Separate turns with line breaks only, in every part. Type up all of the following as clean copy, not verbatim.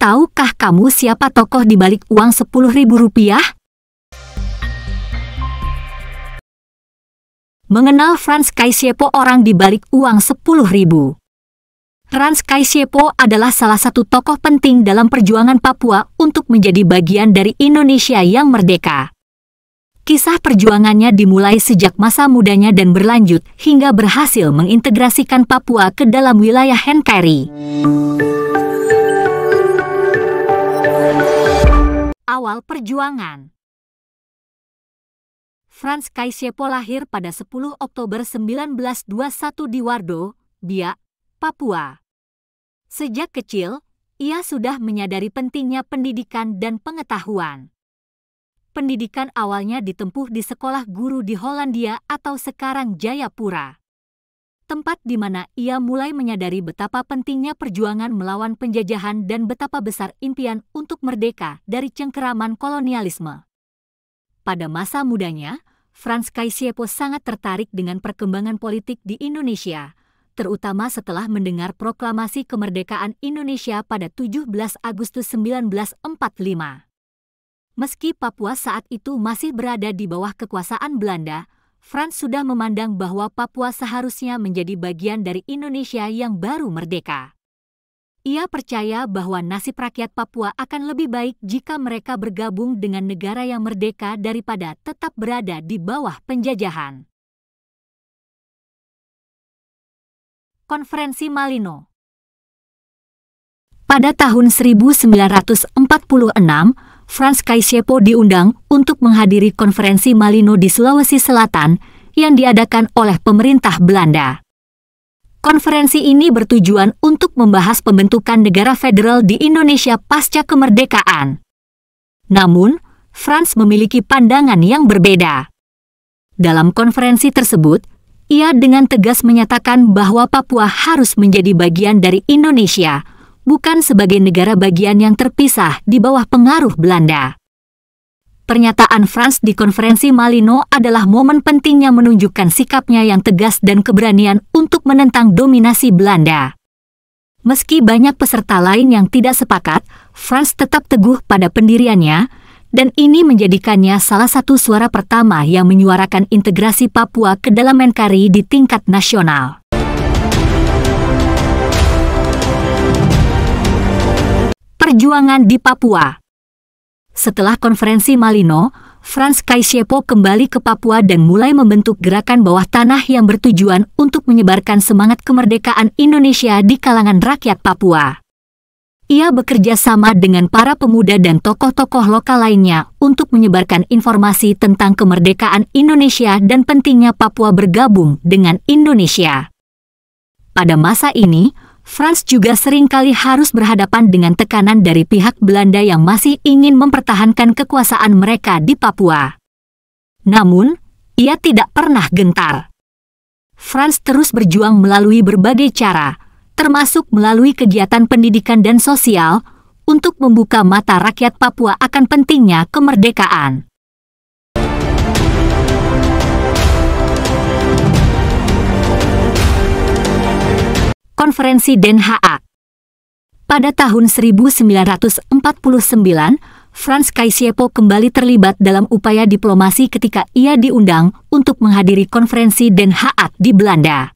Tahukah kamu siapa tokoh di balik uang Rp10.000? Mengenal Franz Kaisiepo, orang di balik uang Rp10.000. Franz Kaisiepo adalah salah satu tokoh penting dalam perjuangan Papua untuk menjadi bagian dari Indonesia yang merdeka. Kisah perjuangannya dimulai sejak masa mudanya dan berlanjut hingga berhasil mengintegrasikan Papua ke dalam wilayah NKRI. Awal perjuangan. Franz Kaisiepo lahir pada 10 Oktober 1921 di Wardo, Biak, Papua. Sejak kecil, ia sudah menyadari pentingnya pendidikan dan pengetahuan. Pendidikan awalnya ditempuh di sekolah guru di Hollandia atau sekarang Jayapura. Tempat di mana ia mulai menyadari betapa pentingnya perjuangan melawan penjajahan dan betapa besar impian untuk merdeka dari cengkeraman kolonialisme. Pada masa mudanya, Franz Kaisiepo sangat tertarik dengan perkembangan politik di Indonesia, terutama setelah mendengar proklamasi kemerdekaan Indonesia pada 17 Agustus 1945. Meski Papua saat itu masih berada di bawah kekuasaan Belanda, Franz sudah memandang bahwa Papua seharusnya menjadi bagian dari Indonesia yang baru merdeka. Ia percaya bahwa nasib rakyat Papua akan lebih baik jika mereka bergabung dengan negara yang merdeka daripada tetap berada di bawah penjajahan. Konferensi Malino. Pada tahun 1946, Franz Kaisiepo diundang untuk menghadiri konferensi Malino di Sulawesi Selatan yang diadakan oleh pemerintah Belanda. Konferensi ini bertujuan untuk membahas pembentukan negara federal di Indonesia pasca kemerdekaan. Namun, Franz memiliki pandangan yang berbeda. Dalam konferensi tersebut, ia dengan tegas menyatakan bahwa Papua harus menjadi bagian dari Indonesia, bukan sebagai negara bagian yang terpisah di bawah pengaruh Belanda. Pernyataan Franz di konferensi Malino adalah momen pentingnya menunjukkan sikapnya yang tegas dan keberanian untuk menentang dominasi Belanda. Meski banyak peserta lain yang tidak sepakat, Franz tetap teguh pada pendiriannya, dan ini menjadikannya salah satu suara pertama yang menyuarakan integrasi Papua ke dalam NKRI di tingkat nasional. Perjuangan di Papua. Setelah konferensi Malino, Franz Kaisiepo kembali ke Papua dan mulai membentuk gerakan bawah tanah yang bertujuan untuk menyebarkan semangat kemerdekaan Indonesia di kalangan rakyat Papua. Ia bekerja sama dengan para pemuda dan tokoh-tokoh lokal lainnya untuk menyebarkan informasi tentang kemerdekaan Indonesia dan pentingnya Papua bergabung dengan Indonesia. Pada masa ini, Franz juga seringkali harus berhadapan dengan tekanan dari pihak Belanda yang masih ingin mempertahankan kekuasaan mereka di Papua. Namun, ia tidak pernah gentar. Franz terus berjuang melalui berbagai cara, termasuk melalui kegiatan pendidikan dan sosial, untuk membuka mata rakyat Papua akan pentingnya kemerdekaan. Konferensi Den Haag. Pada tahun 1949, Franz Kaisiepo kembali terlibat dalam upaya diplomasi ketika ia diundang untuk menghadiri konferensi Den Haag di Belanda.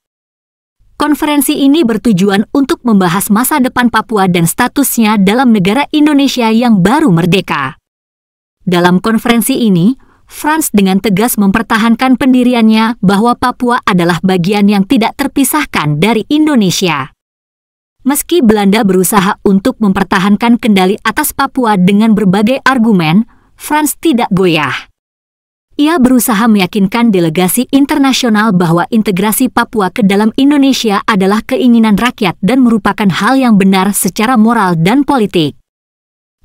Konferensi ini bertujuan untuk membahas masa depan Papua dan statusnya dalam negara Indonesia yang baru merdeka. Dalam konferensi ini, Franz dengan tegas mempertahankan pendiriannya bahwa Papua adalah bagian yang tidak terpisahkan dari Indonesia. Meski Belanda berusaha untuk mempertahankan kendali atas Papua dengan berbagai argumen, Franz tidak goyah. Ia berusaha meyakinkan delegasi internasional bahwa integrasi Papua ke dalam Indonesia adalah keinginan rakyat dan merupakan hal yang benar secara moral dan politik.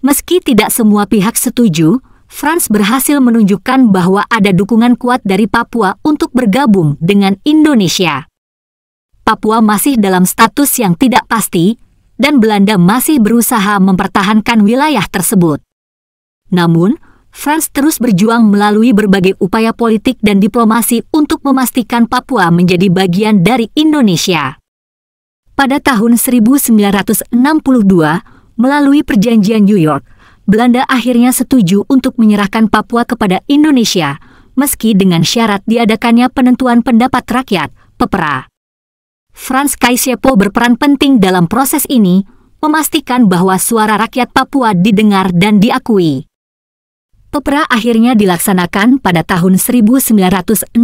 Meski tidak semua pihak setuju, Franz berhasil menunjukkan bahwa ada dukungan kuat dari Papua untuk bergabung dengan Indonesia. Papua masih dalam status yang tidak pasti, dan Belanda masih berusaha mempertahankan wilayah tersebut. Namun, Franz terus berjuang melalui berbagai upaya politik dan diplomasi untuk memastikan Papua menjadi bagian dari Indonesia. Pada tahun 1962, Melalui perjanjian New York, Belanda akhirnya setuju untuk menyerahkan Papua kepada Indonesia, meski dengan syarat diadakannya penentuan pendapat rakyat, PEPRA. Frans Kaisiepo berperan penting dalam proses ini, memastikan bahwa suara rakyat Papua didengar dan diakui. PEPRA akhirnya dilaksanakan pada tahun 1969,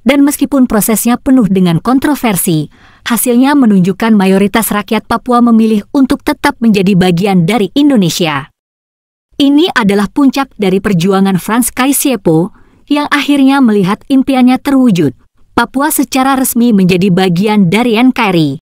dan meskipun prosesnya penuh dengan kontroversi, hasilnya menunjukkan mayoritas rakyat Papua memilih untuk tetap menjadi bagian dari Indonesia. Ini adalah puncak dari perjuangan Frans Kaisiepo yang akhirnya melihat impiannya terwujud. Papua secara resmi menjadi bagian dari NKRI.